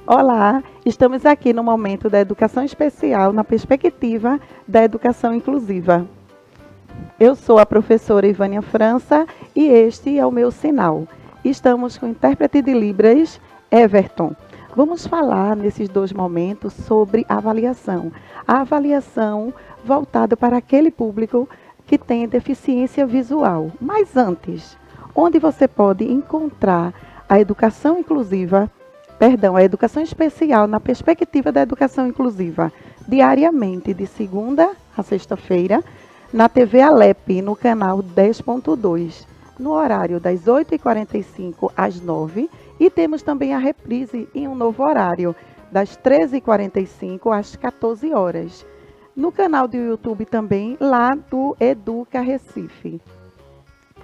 Olá, estamos aqui no momento da educação especial na perspectiva da educação inclusiva. Eu sou a professora Ivânia França e este é o meu sinal. Estamos com o intérprete de Libras, Everton. Vamos falar nesses dois momentos sobre avaliação. A avaliação voltada para aquele público que tem deficiência visual. Mas antes, onde você pode encontrar a educação inclusiva, a educação especial na perspectiva da educação inclusiva, diariamente, de segunda a sexta-feira, na TV Alep, no canal 10.2, no horário das 8h45 às 9h, e temos também a reprise em um novo horário, das 13h45 às 14 horas. No canal do YouTube também, lá do Educa Recife.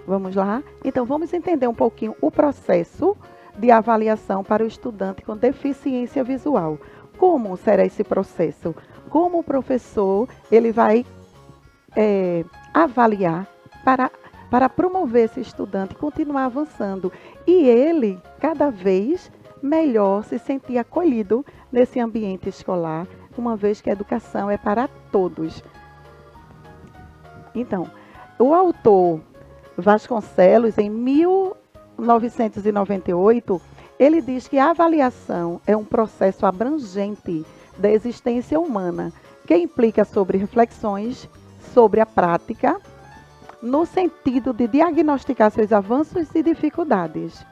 Vamos lá? Então, vamos entender um pouquinho o processo de avaliação para o estudante com deficiência visual. Como será esse processo? Como o professor ele vai avaliar para promover esse estudante continuar avançando e ele cada vez melhor se sentir acolhido nesse ambiente escolar, uma vez que a educação é para todos. Então, o autor Vasconcelos, em 1998, ele diz que a avaliação é um processo abrangente da existência humana, que implica sobre reflexões sobre a prática, no sentido de diagnosticar seus avanços e dificuldades.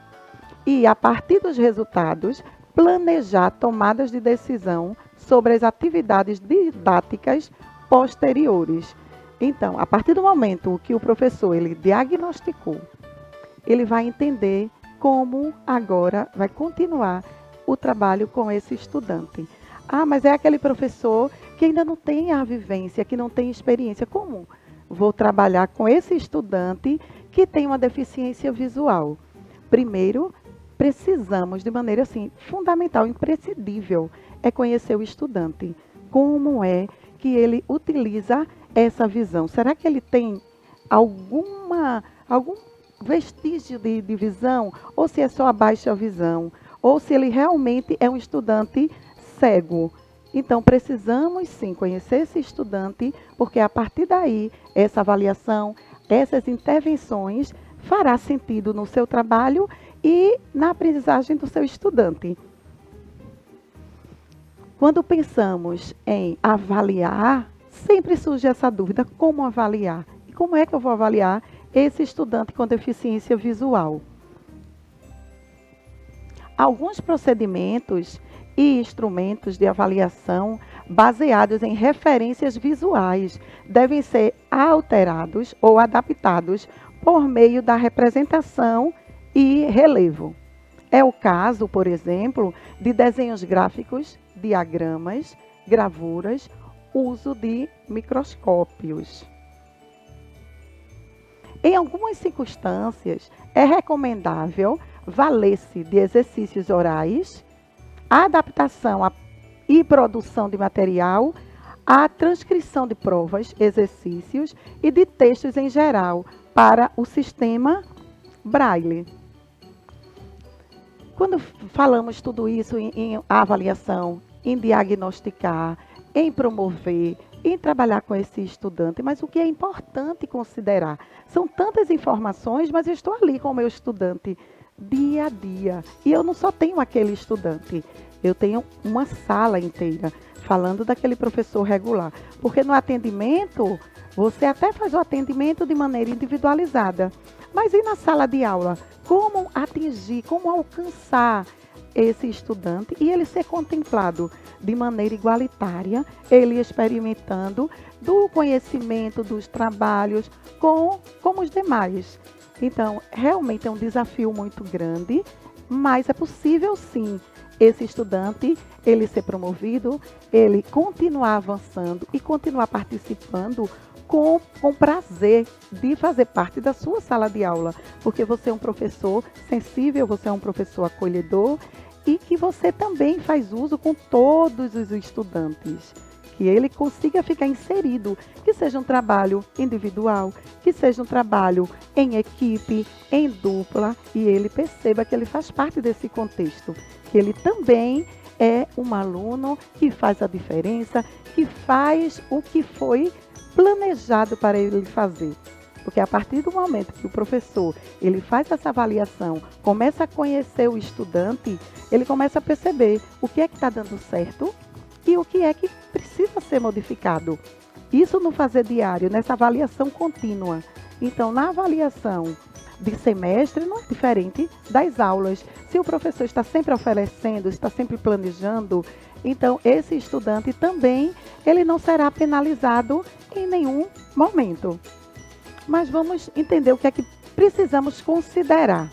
E, a partir dos resultados, planejar tomadas de decisão sobre as atividades didáticas posteriores. Então, a partir do momento que o professor ele diagnosticou, ele vai entender como agora vai continuar o trabalho com esse estudante. Ah, mas é aquele professor que ainda não tem a vivência, que não tem experiência. Como vou trabalhar com esse estudante que tem uma deficiência visual? Primeiro, precisamos, de maneira assim, fundamental, imprescindível, é conhecer o estudante. Como é que ele utiliza essa visão? Será que ele tem algum vestígio de visão? Ou se é só a baixa visão? Ou se ele realmente é um estudante cego? Então, precisamos sim conhecer esse estudante, porque a partir daí, essa avaliação, essas intervenções fará sentido no seu trabalho e na aprendizagem do seu estudante. Quando pensamos em avaliar, sempre surge essa dúvida: como avaliar? E como é que eu vou avaliar esse estudante com deficiência visual? Alguns procedimentos e instrumentos de avaliação baseados em referências visuais devem ser alterados ou adaptados por meio da representação e relevo. É o caso, por exemplo, de desenhos gráficos, diagramas, gravuras, uso de microscópios. Em algumas circunstâncias, é recomendável valer-se de exercícios orais, a adaptação e produção de material, a transcrição de provas, exercícios e de textos em geral para o sistema Braille. Quando falamos tudo isso em avaliação, em diagnosticar, em promover, em trabalhar com esse estudante, mas o que é importante considerar? São tantas informações, mas eu estou ali com o meu estudante dia a dia. E eu não só tenho aquele estudante, eu tenho uma sala inteira falando daquele professor regular. Porque no atendimento, você até faz o atendimento de maneira individualizada. Mas e na sala de aula? Como atingir, como alcançar esse estudante e ele ser contemplado de maneira igualitária, ele experimentando do conhecimento, dos trabalhos como os demais. Então, realmente é um desafio muito grande, mas é possível sim esse estudante, ele ser promovido, ele continuar avançando e continuar participando com prazer de fazer parte da sua sala de aula, porque você é um professor sensível, você é um professor acolhedor e que você também faz uso com todos os estudantes. Que ele consiga ficar inserido, que seja um trabalho individual, que seja um trabalho em equipe, em dupla, e ele perceba que ele faz parte desse contexto, que ele também é um aluno que faz a diferença, que faz o que foi planejado para ele fazer. Porque a partir do momento que o professor ele faz essa avaliação, começa a conhecer o estudante, ele começa a perceber o que é que está dando certo e o que é que precisa ser modificado. Isso no fazer diário, nessa avaliação contínua. Então, na avaliação de semestre não é diferente das aulas. Se o professor está sempre oferecendo, está sempre planejando, então esse estudante também ele não será penalizado em nenhum momento. Mas vamos entender o que é que precisamos considerar.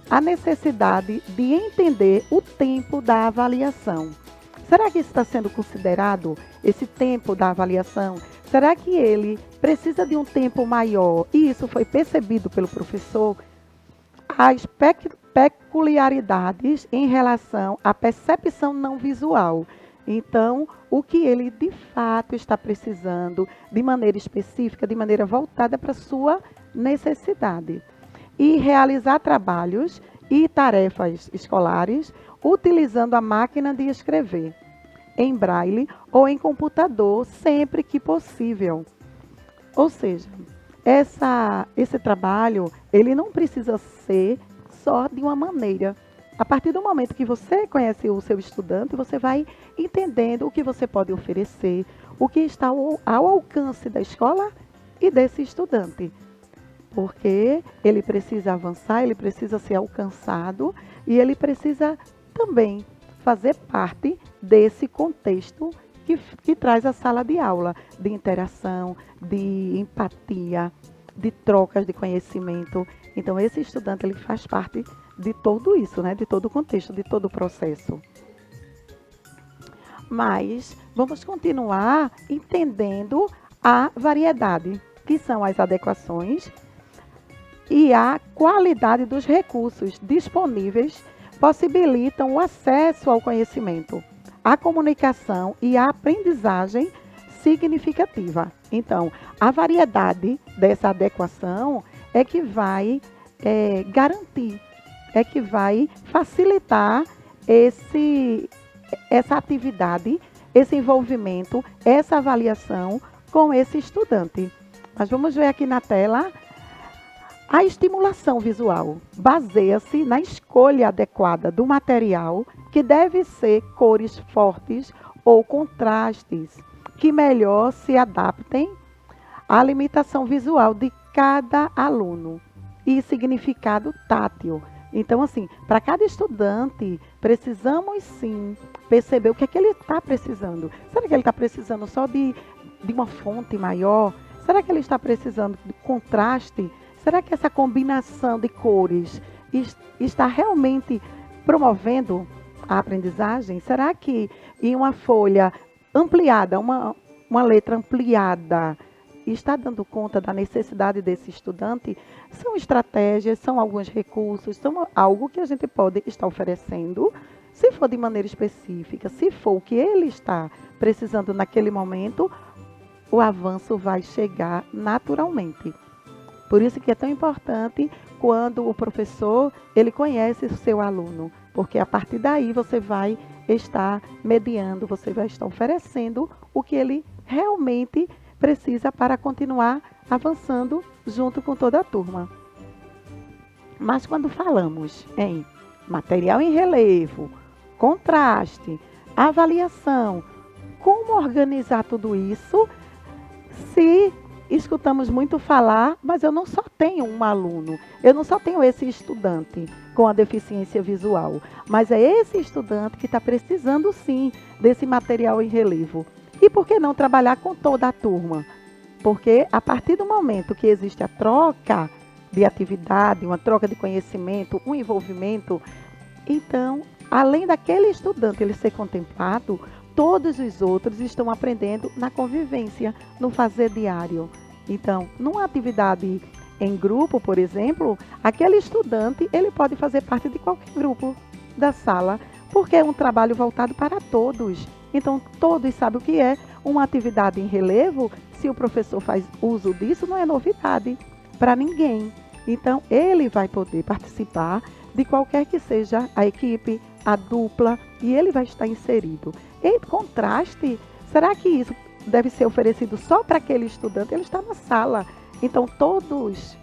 A necessidade de entender o tempo da avaliação. Será que isso está sendo considerado, esse tempo da avaliação? Será que ele precisa de um tempo maior e isso foi percebido pelo professor? As peculiaridades em relação à percepção não visual. Então, o que ele de fato está precisando, de maneira específica, de maneira voltada para a sua necessidade. E realizar trabalhos e tarefas escolares utilizando a máquina de escrever, em braille ou em computador, sempre que possível. Ou seja, esse trabalho, ele não precisa ser só de uma maneira. A partir do momento que você conhece o seu estudante, você vai entendendo o que você pode oferecer, o que está ao alcance da escola e desse estudante. Porque ele precisa avançar, ele precisa ser alcançado e ele precisa também fazer parte desse contexto que traz a sala de aula, de interação, de empatia, de trocas de conhecimento. Então, esse estudante ele faz parte de tudo isso, né? De todo o contexto, de todo o processo. Mas vamos continuar entendendo a variedade, que são as adequações e a qualidade dos recursos disponíveis possibilitam o acesso ao conhecimento, a comunicação e a aprendizagem significativa. Então, a variedade dessa adequação é que vai garantir, é que vai facilitar essa atividade, esse envolvimento, essa avaliação com esse estudante. Mas vamos ver aqui na tela. A estimulação visual baseia-se na escolha adequada do material, que deve ser cores fortes ou contrastes, que melhor se adaptem à limitação visual de cada aluno e significado tátil. Então, assim, para cada estudante, precisamos sim perceber o que é que ele está precisando. Será que ele está precisando só de uma fonte maior? Será que ele está precisando de contraste? Será que essa combinação de cores está realmente promovendo a aprendizagem? Será que em uma folha ampliada, uma letra ampliada, está dando conta da necessidade desse estudante? São estratégias, são alguns recursos, são algo que a gente pode estar oferecendo, se for de maneira específica, se for o que ele está precisando naquele momento, o avanço vai chegar naturalmente. Por isso que é tão importante quando o professor ele conhece o seu aluno, porque a partir daí você vai estar mediando, você vai estar oferecendo o que ele realmente precisa para continuar avançando junto com toda a turma. Mas quando falamos em material em relevo, contraste, avaliação, como organizar tudo isso se escutamos muito falar, mas eu não só tenho um aluno, eu não só tenho esse estudante com a deficiência visual, mas é esse estudante que está precisando sim desse material em relevo. E por que não trabalhar com toda a turma? Porque a partir do momento que existe a troca de atividade, uma troca de conhecimento, um envolvimento, então, além daquele estudante ele ser contemplado, todos os outros estão aprendendo na convivência, no fazer diário. Então, numa atividade em grupo, por exemplo, aquele estudante ele pode fazer parte de qualquer grupo da sala, porque é um trabalho voltado para todos. Então, todos sabem o que é uma atividade em relevo. Se o professor faz uso disso, não é novidade para ninguém. Então, ele vai poder participar de qualquer que seja a equipe, a dupla, e ele vai estar inserido. Em contraste, será que isso deve ser oferecido só para aquele estudante? Ele está na sala, então todos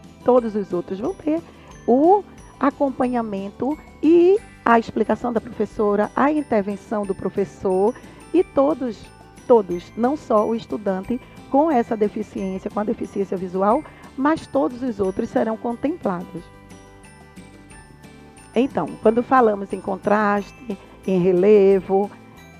os outros vão ter o acompanhamento e a explicação da professora, a intervenção do professor e todos, não só o estudante com essa deficiência, com a deficiência visual, mas todos os outros serão contemplados. Então, quando falamos em contraste, em relevo,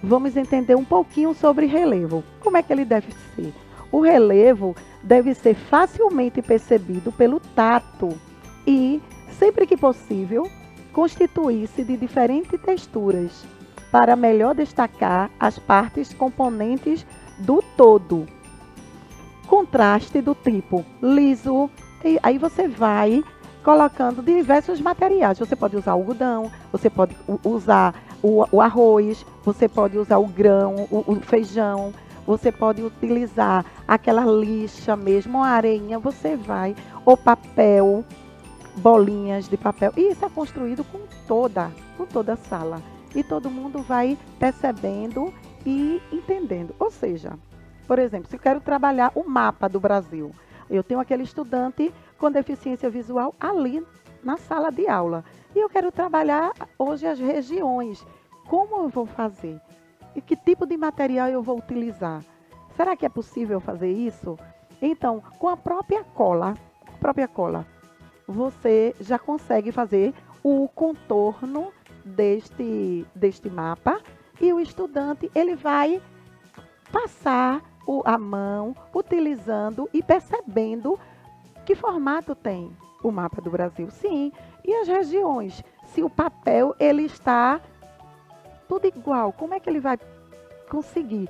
vamos entender um pouquinho sobre relevo. Como é que ele deve ser? O relevo deve ser facilmente percebido pelo tato e, sempre que possível, constituir-se de diferentes texturas, para melhor destacar as partes componentes do todo. Contraste do tipo liso, e aí você vai colocando diversos materiais. Você pode usar algodão, você pode usar o arroz, você pode usar o grão, o feijão, você pode utilizar aquela lixa mesmo, a areinha, você vai, o papel, bolinhas de papel. E isso é construído com toda a sala. E todo mundo vai percebendo e entendendo. Ou seja, por exemplo, se eu quero trabalhar o mapa do Brasil, eu tenho aquele estudante com deficiência visual ali na sala de aula. E eu quero trabalhar hoje as regiões. Como eu vou fazer? E que tipo de material eu vou utilizar? Será que é possível fazer isso? Então, com a própria cola, você já consegue fazer o contorno deste mapa e o estudante ele vai passar a mão utilizando e percebendo que formato tem o mapa do Brasil. Sim, e as regiões? Se o papel ele está tudo igual, como é que ele vai conseguir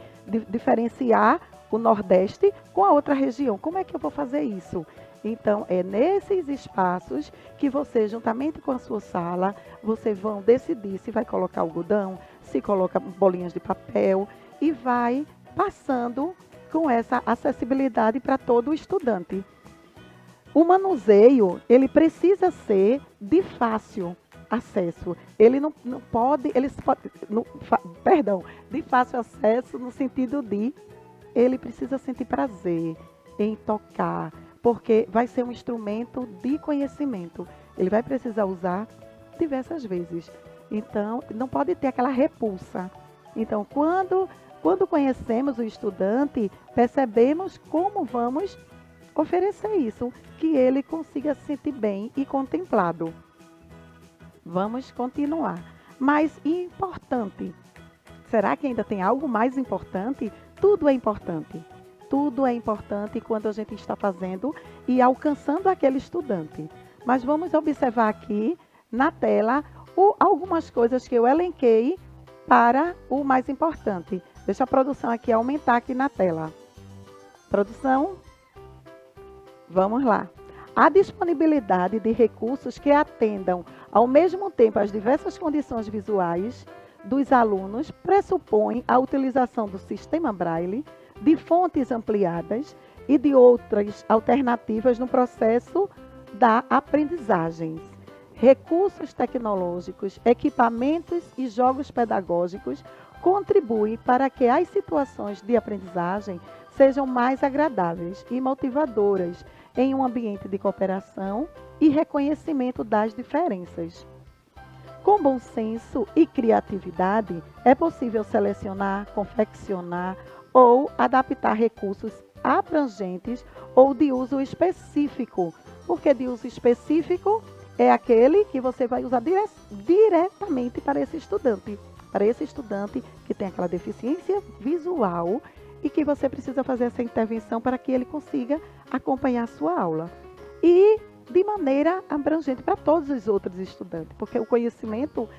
diferenciar o Nordeste com a outra região? Como é que eu vou fazer isso? Então, é nesses espaços que você, juntamente com a sua sala, vocês vão decidir se vai colocar algodão, se coloca bolinhas de papel e vai passando com essa acessibilidade para todo o estudante. O manuseio, ele precisa ser de fácil acesso. Ele não pode, de fácil acesso no sentido de ele precisa sentir prazer em tocar, porque vai ser um instrumento de conhecimento. Ele vai precisar usar diversas vezes. Então, não pode ter aquela repulsa. Então, quando conhecemos o estudante, percebemos como vamos oferecer isso, que ele consiga se sentir bem e contemplado. Vamos continuar. Mas importante, será que ainda tem algo mais importante? Tudo é importante. Tudo é importante quando a gente está fazendo e alcançando aquele estudante. Mas vamos observar aqui na tela algumas coisas que eu elenquei para o mais importante. Deixa a produção aqui aumentar aqui na tela. Produção, vamos lá. A disponibilidade de recursos que atendam ao mesmo tempo as diversas condições visuais dos alunos pressupõe a utilização do sistema Braille, de fontes ampliadas e de outras alternativas no processo da aprendizagem. Recursos tecnológicos, equipamentos e jogos pedagógicos contribuem para que as situações de aprendizagem sejam mais agradáveis e motivadoras em um ambiente de cooperação e reconhecimento das diferenças. Com bom senso e criatividade, é possível selecionar, confeccionar ou adaptar recursos abrangentes ou de uso específico. Porque de uso específico é aquele que você vai usar diretamente para esse estudante. Para esse estudante que tem aquela deficiência visual e que você precisa fazer essa intervenção para que ele consiga acompanhar a sua aula. E de maneira abrangente para todos os outros estudantes, porque o conhecimento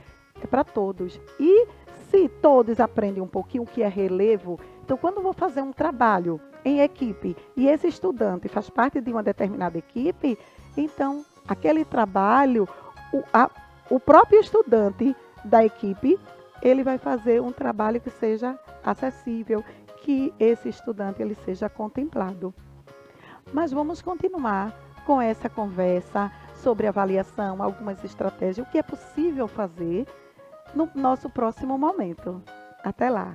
é para todos. E se todos aprendem um pouquinho o que é relevo, então quando eu vou fazer um trabalho em equipe e esse estudante faz parte de uma determinada equipe, então aquele trabalho, o próprio estudante da equipe, ele vai fazer um trabalho que seja acessível, que esse estudante ele seja contemplado. Mas vamos continuar com essa conversa sobre avaliação, algumas estratégias, o que é possível fazer no nosso próximo momento. Até lá!